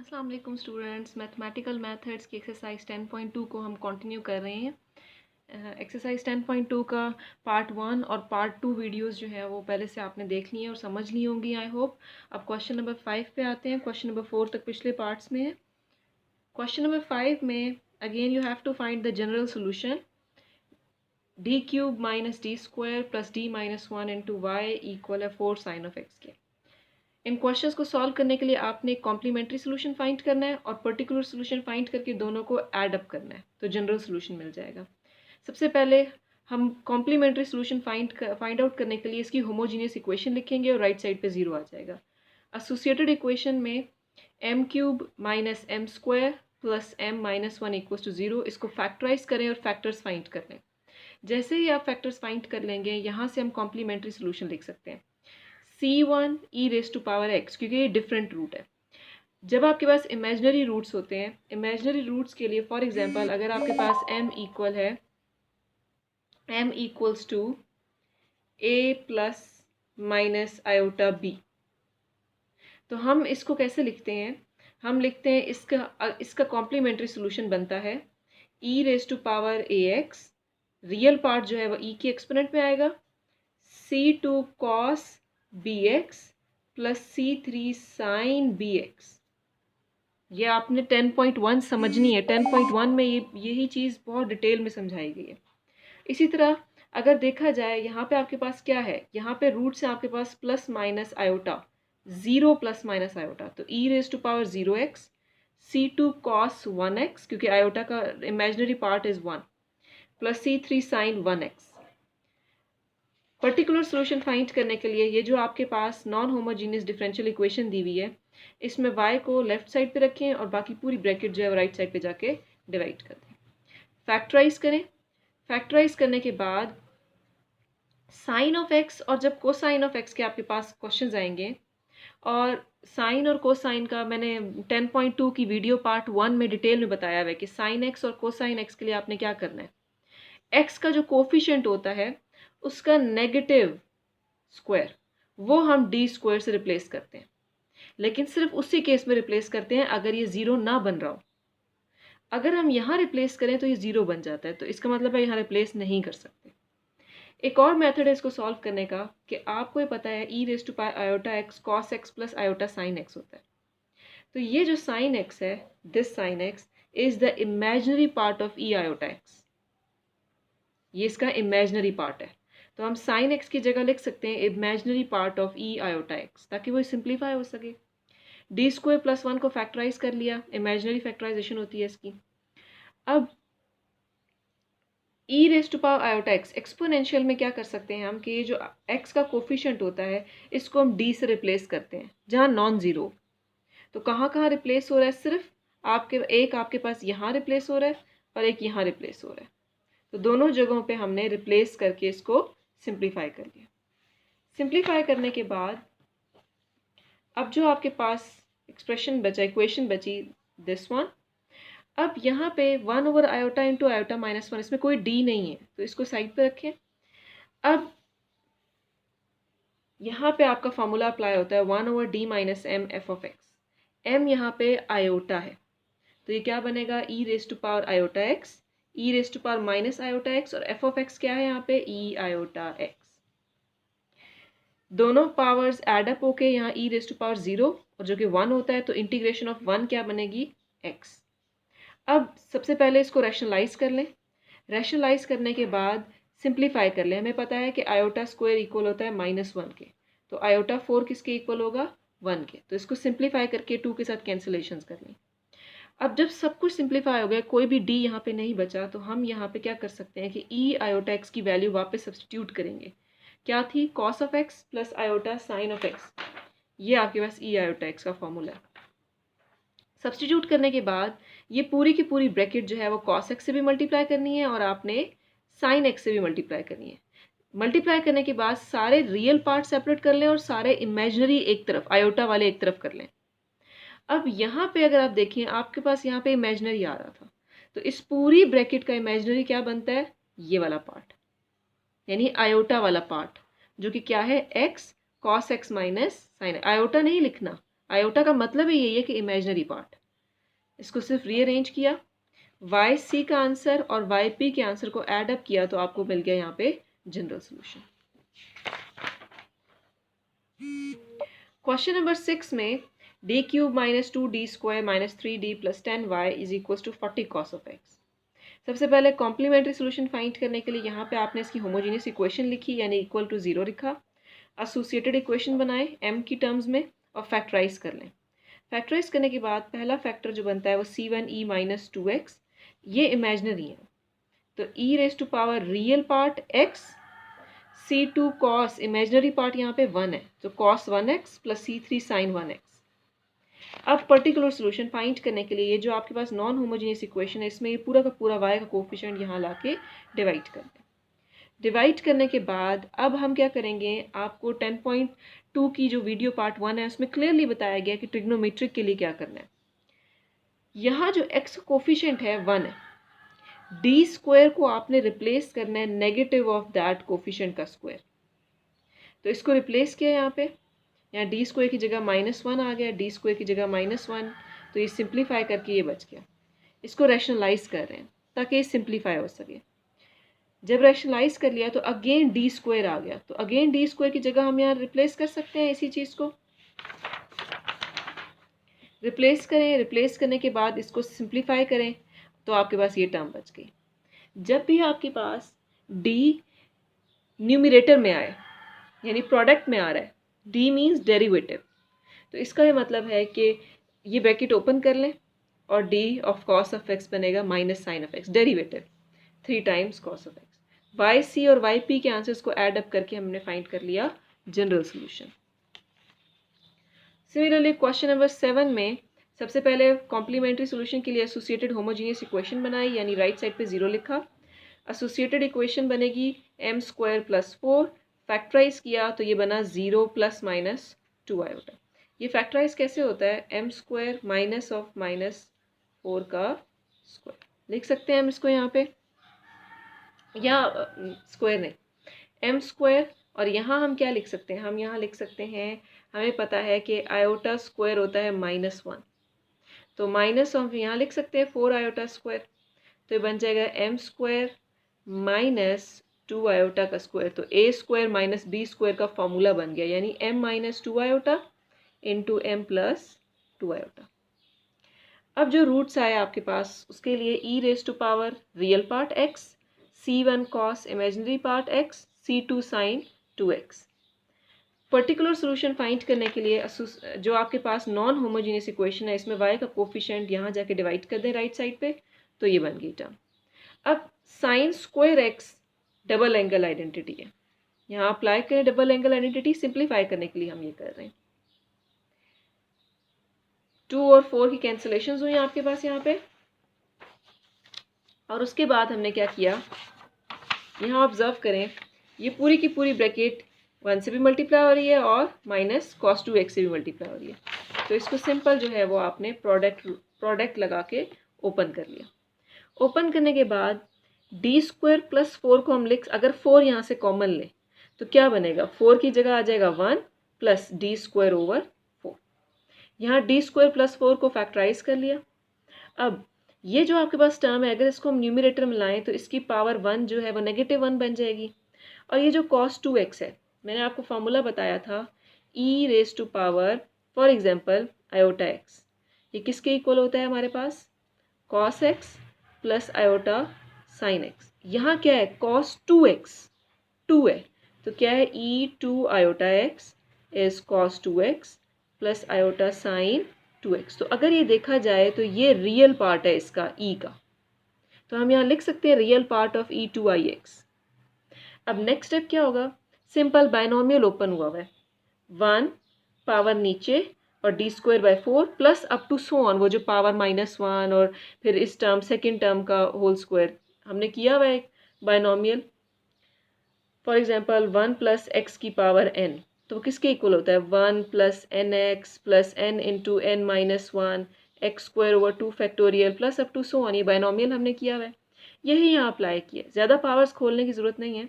अस्सलाम वालेकुम students, mathematical methods की एक्सरसाइज 10.2 को हम कंटिन्यू कर रहे हैं। एक्सरसाइज 10.2 का पार्ट 1 और पार्ट 2 वीडियोस जो है वो पहले से आपने देख ली हैं और समझ ली होंगी आई होप। अब क्वेश्चन नंबर 5 पे आते हैं। क्वेश्चन नंबर 4 तक पिछले पार्ट्स में है। क्वेश्चन नंबर 5 में again you have to find the general solution D cube minus D square plus D minus 1 into Y equal है 4 साइन ऑफ एक्स के। इन क्वेश्चंस को सॉल्व करने के लिए आपने एक कॉम्प्लीमेंट्री सोल्यूशन फाइंड करना है और पर्टिकुलर सोल्यूशन फाइंड करके दोनों को ऐड अप करना है, तो जनरल सोल्यूशन मिल जाएगा। सबसे पहले हम कॉम्प्लीमेंट्री सोल्यूशन फाइंड आउट करने के लिए इसकी होमोजीनियस इक्वेशन लिखेंगे और राइट साइड पे 0 आ जाएगा। एसोसिएटेड इक्वेशन में M cube minus M square plus M minus 1 equals to 0, इसको फैक्टराइज करें और फैक्टर्स फाइंड कर लें। जैसे ही आप फैक्टर्स फाइंड कर लेंगे यहाँ से हम कॉम्प्लीमेंट्री सोल्यूशन लिख सकते हैं C1 e raise to power x, क्योंकि ये डिफरेंट रूट है। जब आपके पास इमेजनरी रूट्स होते हैं, इमेजनरी रूट्स के लिए फॉर एग्जांपल अगर आपके पास m इक्वल है m equals to a plus minus iota b, तो हम इसको कैसे लिखते हैं? हम लिखते हैं इसका कॉम्प्लीमेंट्री सोल्यूशन बनता है e raise to power ax, real part जो है वो e के एक्सपोनेंट में आएगा, c2 cos bx plus c3 sin bx। ये आपने 10.1 समझनी है। 10.1 में यही चीज़ बहुत डिटेल में समझाई गई है। इसी तरह अगर देखा जाए यहाँ पे आपके पास क्या है, यहाँ पे रूट से आपके पास plus minus iota, 0 plus minus iota, तो e raise to power 0x, c2 cos 1x क्योंकि आयोटा का imaginary part is 1, plus c3 sin 1x। Particular solution find करने के लिए ये जो आपके पास नॉन होमोजीनियस डिफरेंशियल इक्वेशन दी हुई है, इसमें y को लेफ्ट साइड पे रखें और बाकी पूरी ब्रैकेट जो है राइट साइड पे जाके डिवाइड कर दें। फैक्टराइज करें। फैक्टराइज करने के बाद साइन ऑफ x और जब कोसाइन ऑफ x के आपके पास क्वेश्चंस आएंगे, और साइन और कोसाइन का मैंने 10.2 की वीडियो पार्ट 1 में डिटेल में बताया हुआ है कि साइन x और कोसाइन x के लिए आपने क्या करना है। x का जो कोफिशिएंट होता है उसका नेगेटिव स्क्वायर वो हम डी स्क्वायर से रिप्लेस करते हैं, लेकिन सिर्फ उसी केस में रिप्लेस करते हैं अगर ये 0 ना बन रहा हो। अगर हम यहाँ रिप्लेस करें तो ये 0 बन जाता है, तो इसका मतलब है यहाँ रिप्लेस नहीं कर सकते। एक और मेथड है इसको सॉल्व करने का कि आपको ये पता है e raise to pi iota X cos X plus iota sine X होता है। तो ये जो साइन एक्स है, this sine X is the imaginary part of e iota X, ये इसका इमेजिनरी पार्ट है। तो हम साइन एक्स की जगह लिख सकते हैं imaginary part of e iota x, ताकि वो सिंप्लीफाई हो सके। डी स्क्वायर प्लस 1 को फैक्टराइज कर लिया, इमेजिनरी फैक्टराइजेशन होती है इसकी। अब e raise to power iota X exponential में क्या कर सकते हैं हम कि ये जो x का कोफिशिएंट होता है इसको हम d से रिप्लेस करते हैं जहाँ नॉन ज़ीरो। तो कहाँ कहाँ रिप्लेस हो रहा है? सिर्फ आपके पास यहाँ रिप्लेस हो रहा है और एक यहाँ रिप्लेस हो रहा है, तो दोनों जगहों पे हमने रिप्लेस करके इसको सिंप्लीफाई कर लिया। सिंप्लीफाई करने के बाद अब जो आपके पास एक्सप्रेशन बचा, इक्वेशन बची दिस वन। अब यहाँ पे 1 over iota into iota minus 1, इसमें कोई डी नहीं है तो इसको साइड पे रखें। अब यहाँ पे आपका फॉर्मूला अप्लाई होता है 1 over D minus M F of X. M यहाँ पे आयोटा है तो ये क्या बनेगा, E raise to power iota X, E raise to power minus iota X, और एफ ऑफ एक्स क्या है यहाँ पे, ई आयोटा एक्स। दोनों पावर्स एड अप होके यहाँ ई रेज टू पावर 0 और जो कि 1 होता है, तो इंटीग्रेशन ऑफ 1 क्या बनेगी, x। अब सबसे पहले इसको रैशनलाइज कर लें। रैशनलाइज करने के बाद सिंप्लीफाई कर लें। हमें पता है कि आयोटा स्क्वायर इक्वल होता है -1 के, तो आयोटा 4 किसके इक्वल होगा, 1 के। तो इसको सिंप्लीफाई करके 2 के साथ कैंसिलेशन कर लें। अब जब सब कुछ सिंप्लीफाई हो गया, कोई भी डी यहाँ पे नहीं बचा, तो हम यहाँ पे क्या कर सकते हैं कि ई आयोटा एक्स की वैल्यू वापस सब्सटीट्यूट करेंगे। क्या थी, cos of x plus iota sign of x, ये आपके पास ई आयोटा एक्स का फॉर्मूला है। सब्सटीट्यूट करने के बाद ये पूरी की पूरी ब्रैकेट जो है वो कॉस एक्स से भी मल्टीप्लाई करनी है और आपने साइन एक्स से भी मल्टीप्लाई करनी है। मल्टीप्लाई करने के बाद सारे रियल पार्ट सेपरेट कर लें और सारे इमेजिनरी एक तरफ, आयोटा वाले एक तरफ कर लें। अब यहाँ पे अगर आप देखें, आपके पास यहाँ पे इमेजिनरी आ रहा था, तो इस पूरी ब्रैकेट का इमेजिनरी क्या बनता है, ये वाला पार्ट, यानी आयोटा वाला पार्ट, जो कि क्या है, X cos X minus sine. Iota नहीं लिखना, आयोटा का मतलब ही यही है कि इमेजिनरी पार्ट। इसको सिर्फ रीअरेंज किया, वाई सी का आंसर और वाई पी के आंसर को ऐड अप किया तो आपको मिल गया यहाँ पे जनरल सोल्यूशन। क्वेश्चन नंबर 6 में D cube minus 2d square minus 3d plus 10y is equal to 40 cos of x. सबसे पहले कॉम्प्लीमेंट्री सोल्यूशन फाइंड करने के लिए यहाँ पे आपने इसकी होमोजीनियस इक्वेशन लिखी यानी इक्वल टू 0 लिखा, एसोसिएटेड इक्वेशन बनाए m की टर्म्स में और फैक्टराइज कर लें। फैक्टराइज करने के बाद पहला फैक्टर जो बनता है वो c1e माइनस 2x, ये इमेजनरी है तो e raise to power real part x, c2 cos imaginary part यहाँ पे 1 है तो cos 1x plus c3 sin 1x। अब पर्टिकुलर सोल्यूशन फाइंड करने के लिए ये जो आपके पास नॉन होमोजीनियस इक्वेशन है इसमें ये पूरा का पूरा y का कोफिशिएंट यहाँ लाके डिवाइड कर दें। डिवाइड करने के बाद अब हम क्या करेंगे, आपको 10.2 की जो वीडियो पार्ट 1 है उसमें क्लियरली बताया गया कि ट्रिग्नोमेट्रिक के लिए क्या करना है। यहाँ जो x कोफिशिएंट है 1 है, डी स्क्वायर को आपने रिप्लेस करना है नेगेटिव ऑफ दैट कोफिशिएंट का स्क्वायर। तो इसको रिप्लेस किया यहाँ पे, यहाँ डी स्क्वायर की जगह -1 आ गया, डी स्क्वायर की जगह -1, तो ये सिंप्लीफाई करके ये बच गया। इसको रैशनलाइज कर रहे हैं ताकि ये सिंप्लीफाई हो सके। जब रैशनलाइज कर लिया तो अगेन डी स्क्वायर आ गया, तो अगेन डी स्क्वायर की जगह हम यहाँ रिप्लेस कर सकते हैं इसी चीज़ को। रिप्लेस करें, रिप्लेस करने के बाद इसको सिंप्लीफाई करें तो आपके पास ये टर्म बच गई। जब भी आपके पास डी न्यूमरेटर में आए यानी प्रोडक्ट में आ रहा है, डी मीन्स डेरिवेटिव, तो इसका ये मतलब है कि ये ब्रैकेट ओपन कर लें और D of cos of X बनेगा minus sine of X, derivative 3 times cos of X. Y C और वाई पी के आंसर्स को ऐड अप करके हमने फाइंड कर लिया general solution. Similarly question number 7 में सबसे पहले कॉम्प्लीमेंट्री सोल्यूशन के लिए एसोसिएटेड होमोजीनियस इक्वेशन बनाई यानी राइट साइड पे 0 लिखा। एसोसिएटेड इक्वेशन बनेगी m स्क्वायर प्लस 4, फैक्टराइज किया तो ये बना 0 प्लस माइनस 2 आयोटा। ये फैक्टराइज कैसे होता है, m square minus of minus 4 का स्क्वायर लिख सकते हैं हम इसको यहाँ पे, या स्क्वायर नहीं m स्क्वायर, और यहाँ हम क्या लिख सकते हैं, हम यहाँ लिख सकते हैं, हमें पता है कि आयोटा स्क्वायर होता है -1, तो माइनस ऑफ यहाँ लिख सकते हैं 4 आयोटा स्क्वायर, तो ये बन जाएगा m स्क्वायर माइनस 2 आयोटा का स्क्वायर, तो a square minus b square का फॉर्मूला बन गया यानी m minus 2 iota into m plus 2 iota. अब जो रूट्स आए आपके पास उसके लिए e raise to power real part x, c1 cos imaginary part x, c2 sin 2x। Particular solution find करने के लिए जो आपके पास नॉन होमोजीनियस इक्वेशन है इसमें y का कोफिशिएंट यहाँ जाके डिवाइड कर दें राइट साइड पे, तो ये बन गई टर्म। अब sine square x double angle identity है, यहाँ अप्लाई करें डबल एंगल आइडेंटिटी, सिंप्लीफाई करने के लिए हम ये कर रहे हैं। 2 और 4 की कैंसिलेशन हुई आपके पास यहाँ पे, और उसके बाद हमने क्या किया, यहाँ ऑब्जर्व करें ये पूरी की पूरी ब्रैकेट 1 से भी मल्टीप्लाई हो रही है और माइनस cos 2x से भी मल्टीप्लाई हो रही है, तो इसको सिंपल जो है वो आपने प्रोडक्ट लगा के ओपन कर लिया। ओपन करने के बाद डी स्क्वायर प्लस 4 को हम अगर 4 यहाँ से कॉमन लें तो क्या बनेगा, 4 की जगह आ जाएगा 1 प्लस डी स्क्वायर ओवर 4। यहाँ डी स्क्वायर प्लस 4 को फैक्टराइज कर लिया। अब ये जो आपके पास टर्म है अगर इसको हम न्यूमरेटर में लाएं तो इसकी पावर 1 जो है वो -1 बन जाएगी, और ये जो cos 2x है मैंने आपको फॉर्मूला बताया था e raise to power for example iota x, ये किसके इक्वल होता है हमारे पास, cos x plus iota sin x। यहाँ क्या है cos 2x 2 है तो क्या है e2 iota x is cos 2x plus iota sin 2x। तो अगर ये देखा जाए तो ये रियल पार्ट है इसका e का, तो हम यहाँ लिख सकते हैं रियल पार्ट ऑफ e2ix। अब नेक्स्ट स्टेप क्या होगा, सिंपल बायनोमियल ओपन हुआ है, 1 पावर नीचे और D square by 4 plus up to so on, वो जो पावर -1 और फिर इस टर्म सेकेंड टर्म का होल स्क्वायर हमने किया हुआ है binomial. For example 1 plus x की पावर n, तो वो किसके इक्वल होता है, 1 plus n x plus n into n minus 1 x square over 2 factorial plus up to so on, ये बायनोमियल हमने किया हुआ है, यही यहाँ अप्लाई किया। ज़्यादा पावर्स खोलने की ज़रूरत नहीं है।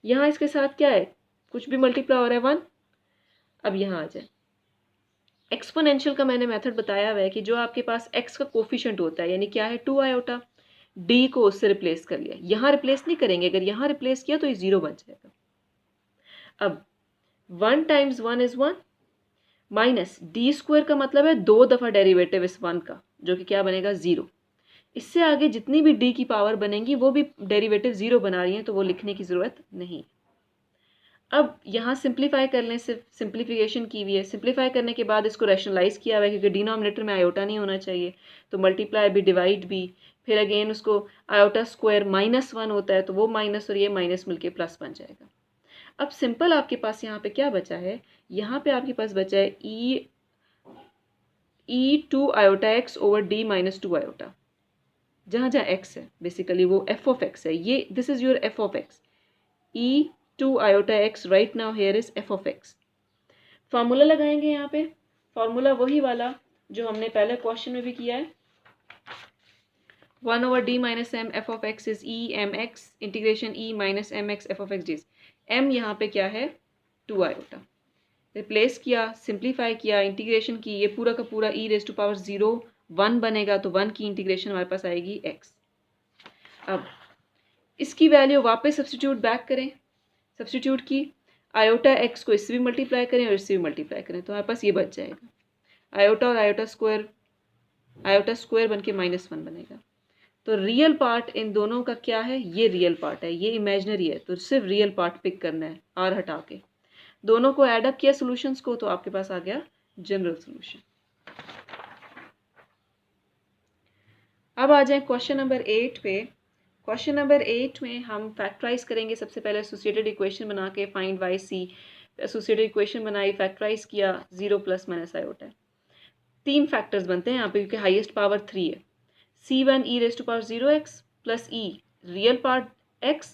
यहाँ इसके साथ क्या है, कुछ भी मल्टीप्लाई हो रहा है 1। अब यहाँ आ जाए एक्सपोनेंशियल का मैंने मेथड बताया हुआ है कि जो आपके पास x का कोफिशिएंट होता है, यानी क्या है 2 आयोटा, d को उससे रिप्लेस कर लिया। यहाँ रिप्लेस नहीं करेंगे, अगर यहाँ रिप्लेस किया तो ये 0 बन जाएगा। अब 1 times 1 is 1 minus D square का मतलब है 2 दफ़ा डेरिवेटिव इस 1 का, जो कि क्या बनेगा 0। इससे आगे जितनी भी d की पावर बनेंगी वो भी डेरिवेटिव 0 बना रही हैं, तो वो लिखने की ज़रूरत नहीं। अब यहाँ सिंप्लीफाई कर लें, सिर्फ सिंप्लीफिकेशन की हुई है। सिंप्लीफाई करने के बाद इसको रैशनलाइज किया हुआ है, क्योंकि डिनोमिनेटर में आयोटा नहीं होना चाहिए, तो मल्टीप्लाई भी डिवाइड भी, फिर अगेन उसको आयोटा स्क्वायर -1 होता है तो वो माइनस और ये माइनस मिलके प्लस बन जाएगा। अब सिंपल आपके पास यहाँ पे क्या बचा है, यहाँ पे आपके पास बचा है ई 2 iota x over D minus 2 iota, जहाँ जहाँ x है बेसिकली वो f ऑफ x है। ये this is your f of x, E 2 iota x right now here is f of x। Formula लगाएंगे यहाँ पे, फार्मूला वही वाला जो हमने पहले क्वेश्चन में भी किया है, 1 over d minus m f of x is e m x integration e minus m x f of x ds। m यहाँ पे क्या है 2 आयोटा, रिप्लेस किया, सिंप्लीफाई किया, इंटीग्रेशन की, ये पूरा का पूरा e रेज टू पावर 0 1 बनेगा, तो 1 की इंटीग्रेशन हमारे पास आएगी x। अब इसकी वैल्यू वापस सब्स्टिट्यूट बैक करें, सब्स्टिट्यूट की, आयोटा x को इससे भी मल्टीप्लाई करें और इससे भी मल्टीप्लाई करें, तो हमारे पास ये बच जाएगा आयोटा और आयोटा स्क्वायर बन के -1 बनेगा। तो रियल पार्ट इन दोनों का क्या है, ये रियल पार्ट है, ये इमेजिनरी है, तो सिर्फ रियल पार्ट पिक करना है आर हटा के। दोनों को ऐड अप किया सॉल्यूशंस को, तो आपके पास आ गया जनरल सॉल्यूशन। अब आ जाए क्वेश्चन नंबर 8 पे। क्वेश्चन नंबर 8 में हम फैक्टराइज करेंगे। सबसे पहले एसोसिएटेड इक्वेशन बना के find Y C, associated equation बनाई, फैक्टराइज किया, 0 + माइनस आयोटा। 3 फैक्टर्स बनते हैं यहाँ पे, क्योंकि हाईएस्ट पावर 3 है। c1 e raised to power 0x plus e real part x,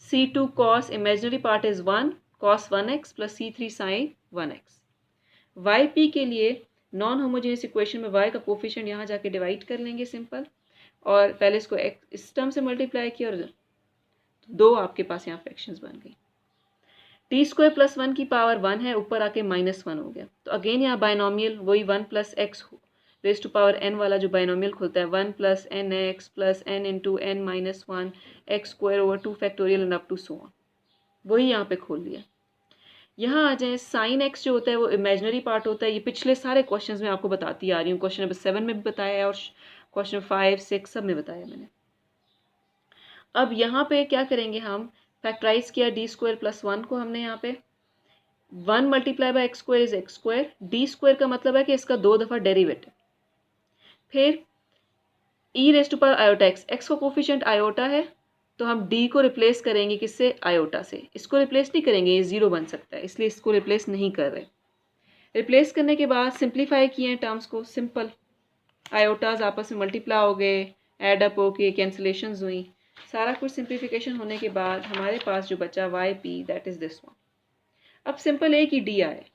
c2 cos imaginary part is 1 cos 1x plus c3 sin 1x। yp के लिए नॉन होमोजेनियस इक्वेशन में y का कोफिशिएंट यहाँ जाके डिवाइड कर लेंगे simple, और पहले इसको इस टर्म से मल्टीप्लाई किया और 2 आपके पास यहाँ फ्रैक्शंस बन गई। टी स्क्वायर प्लस 1 की पावर 1 है, ऊपर आके -1 हो गया, तो अगेन यहाँ बायनोमियल वही 1 + x raise to power n वाला जो बायनोमियल खुलता है, 1 + nx + n × n - 1 x square over 2 factorial and up to so on, वही यहाँ पे खोल लिया। यहाँ आ जाए, साइन x जो होता है वो इमेजिनरी पार्ट होता है। ये पिछले सारे क्वेश्चंस में आपको बताती आ रही हूँ, क्वेश्चन नंबर 7 में भी बताया है और क्वेश्चन नंबर 5, 6 सब में बताया मैंने। अब यहाँ पे क्या करेंगे, हम फैक्टराइज किया d स्क्वायर प्लस 1 को, हमने यहाँ पे 1 × x square is x square, d square का मतलब है कि इसका 2 दफ़ा डेरिवेटिव, फिर e raise to power iota x, x का कोफिशिएंट आयोटा है, तो हम d को रिप्लेस करेंगे किससे, आयोटा से। इसको रिप्लेस नहीं करेंगे, ये 0 बन सकता है, इसलिए इसको रिप्लेस नहीं कर रहे। रिप्लेस करने के बाद सिंप्लीफाई किए टर्म्स को, सिंपल आयोटाज आपस में मल्टीप्लाई हो गए, एड अप हो के कैंसिलेशंस हुई, सारा कुछ सिंप्लीफिकेशन होने के बाद हमारे पास जो बचा Y P, that is this one. अब सिंपल एक ही डी आए।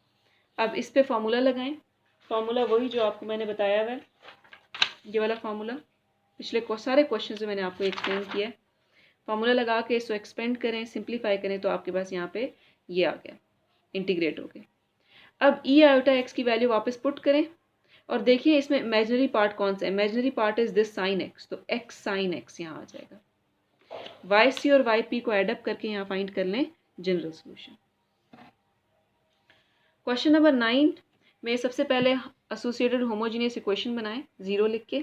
अब इस पे फार्मूला लगाएं, फार्मूला वही जो आपको मैंने बताया हुआ है, ये वाला फार्मूला पिछले सारे क्वेश्चन से मैंने आपको एक्सप्लेन किया है। फार्मूला लगा के इसको एक्सपेंड करें, सिंप्लीफाई करें, तो आपके पास यहाँ पे ये आ गया, इंटीग्रेट हो गया। अब ई आयोटा एक्स की वैल्यू वापस पुट करें और देखिए इसमें इमेजिनरी पार्ट कौन सा है, imaginary part is this sine x, तो एक्स साइन एक्स यहाँ आ जाएगा। वाई सी और वाई पी को एडअप करके यहाँ फाइंड कर लें जनरल सोल्यूशन। क्वेश्चन नंबर 9 में सबसे पहले एसोसिएटेड होमोजेनियस इक्वेशन बनाएं, 0 लिख के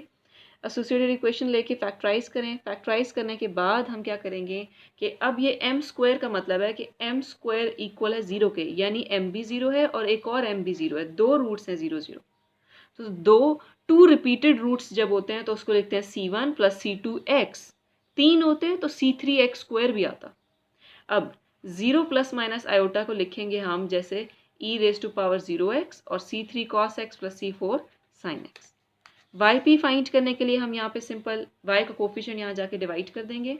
एसोसिएटेड इक्वेशन लेके फैक्टराइज करें। फैक्टराइज करने के बाद हम क्या करेंगे कि अब ये एम स्क्वायर का मतलब है कि एम स्क्वायर इक्वल है 0 के, यानी एम भी 0 है और एक और एम भी 0 है, 2 रूट्स हैं 0 0। तो 2 रिपीटेड रूट्स जब होते हैं तो उसको लिखते हैं c1 + c2x, 3 होते हैं तो c3x² भी आता। अब 0 ± आयोटा को लिखेंगे हम जैसे e raise to power 0x और c3 cos x + c4 sin x। yp find करने के लिए हम यहाँ पे सिंपल y का कोफिशिएंट यहाँ जाके डिवाइड कर देंगे।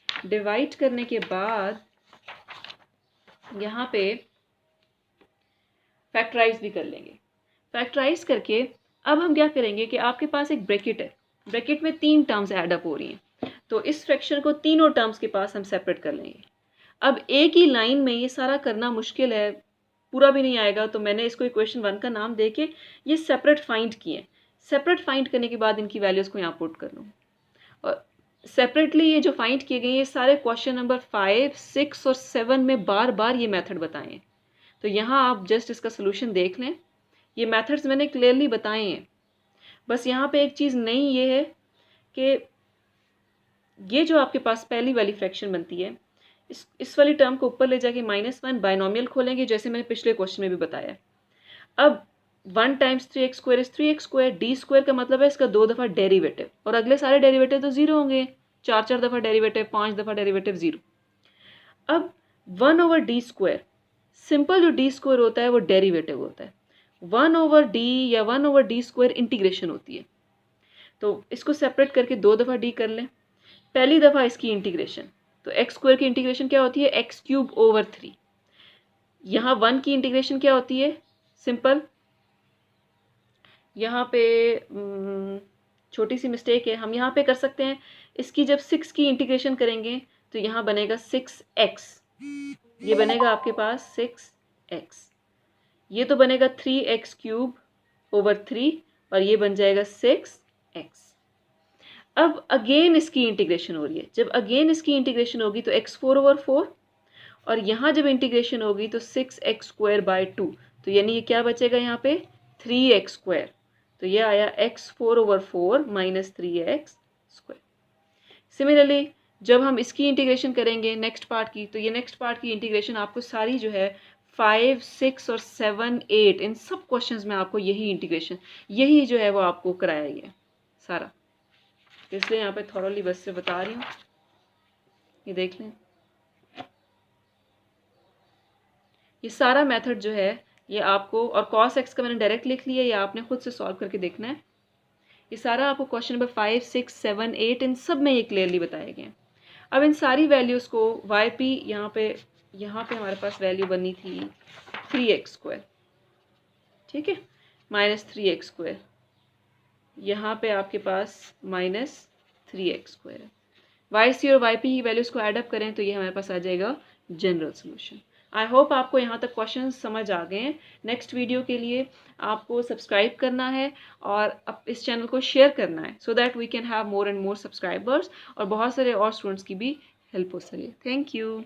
डिवाइड करने के बाद यहाँ पे फैक्टराइज भी कर लेंगे। फैक्टराइज करके अब हम क्या करेंगे कि आपके पास एक ब्रैकेट है, ब्रैकेट में 3 टर्म्स ऐड अप हो रही हैं, तो इस फ्रैक्शन को तीनों टर्म्स के पास हम सेपरेट कर लेंगे। अब एक ही लाइन में ये सारा करना मुश्किल है, पूरा भी नहीं आएगा तो मैंने इसको इक्वेशन 1 का नाम दे के ये सेपरेट फाइंड किए। सेपरेट फाइंड करने के बाद इनकी वैल्यूज़ को यहाँ पुट कर लूँ और सेपरेटली ये जो फाइंड किए गए ये सारे क्वेश्चन नंबर 5, 6 और 7 में बार बार ये मेथड बताएं। तो यहाँ आप जस्ट इसका सोल्यूशन देख लें, ये मेथड्स मैंने क्लियरली बताए हैं। बस यहाँ पे एक चीज़ नई ये है कि ये जो आपके पास पहली वाली फ्रैक्शन बनती है, इस वाली टर्म को ऊपर ले जाके -1 बायनोमियल खोलेंगे, जैसे मैंने पिछले क्वेश्चन में भी बताया। अब 1 times 3x square is 3x square, D square का मतलब है इसका 2 दफ़ा डेरिवेटिव, और अगले सारे डेरिवेटिव तो 0 होंगे, 4 दफ़ा डेरिवेटिव, 5 दफ़ा डेरिवेटिव 0। अब 1/d स्क्वायर, सिंपल जो d स्क्वायर होता है वो डेरिवेटिव होता है, 1/d या 1/d स्क्वायर इंटीग्रेशन होती है। तो इसको सेपरेट करके 2 दफ़ा d कर लें। पहली दफ़ा इसकी इंटीग्रेशन, तो एक्स स्क्वायर की इंटीग्रेशन क्या होती है, x³/3। यहाँ 1 की इंटीग्रेशन क्या होती है, सिंपल, यहाँ पे छोटी सी मिस्टेक है, हम यहाँ पे कर सकते हैं, इसकी जब 6 की इंटीग्रेशन करेंगे तो यहाँ बनेगा 6x, ये बनेगा आपके पास 6x, ये तो बनेगा 3x³/3 और ये बन जाएगा 6x। अब अगेन इसकी इंटीग्रेशन हो रही है, जब अगेन इसकी इंटीग्रेशन होगी तो x4/4 और यहाँ जब इंटीग्रेशन होगी तो 6x²/2, तो यानी ये क्या बचेगा यहाँ पे 3x², तो ये आया x4/4 - 3x²। सिमिलरली जब हम इसकी इंटीग्रेशन करेंगे नेक्स्ट पार्ट की, तो ये नेक्स्ट पार्ट की इंटीग्रेशन आपको सारी जो है 5, 6 और 7, 8 इन सब क्वेश्चंस में आपको यही इंटीग्रेशन, यही जो है वो आपको कराया गया सारा, इसलिए यहाँ पे थॉरली बस से बता रही हूँ, ये देख लें। ये सारा मेथड जो है ये आपको, और cos x का मैंने डायरेक्ट लिख लिया, ये आपने खुद से सॉल्व करके देखना है। ये सारा आपको क्वेश्चन नंबर 5, 6, 7, 8 इन सब में ये क्लियरली बताए गए हैं। अब इन सारी वैल्यूज़ को yp, यहाँ पे हमारे पास वैल्यू बनी थी 3x², ठीक है, -3x², यहाँ पे आपके पास -3x² है। yc और yp की वैल्यूज़ को एडअप करें तो ये हमारे पास आ जाएगा जनरल सोल्यूशन। आई होप आपको यहाँ तक क्वेश्चन समझ आ गए हैं। नेक्स्ट वीडियो के लिए आपको सब्सक्राइब करना है और इस चैनल को शेयर करना है, so that we can have more and more subscribers और बहुत सारे और स्टूडेंट्स की भी हेल्प हो सके। Thank you.